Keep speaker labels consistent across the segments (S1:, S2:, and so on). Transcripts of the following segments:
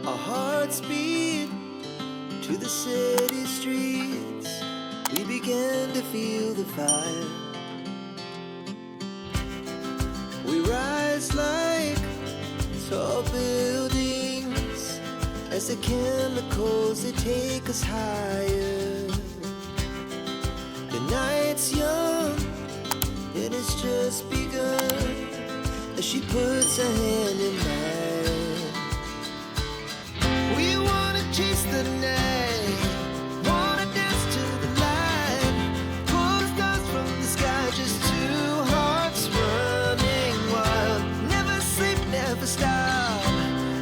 S1: Our hearts beat to the city streets. We began to feel the fire. We rise like tall buildings as the chemicals, they take us higher. The night's young, it has just begun as she puts her hand in mine. We wanna chase the night, wanna dance to the light, pull the stars from the sky, just two hearts running wild. Never sleep, never stop,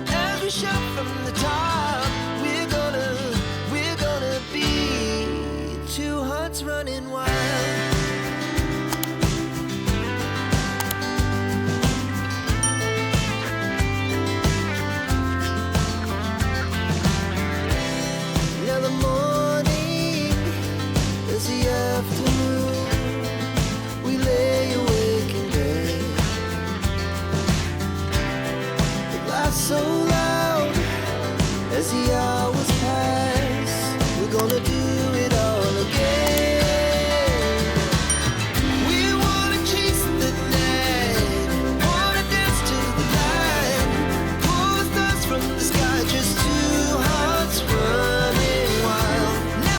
S1: as we shout from the top. We're gonna be two hearts running wild. So loud as the hours pass, we're gonna do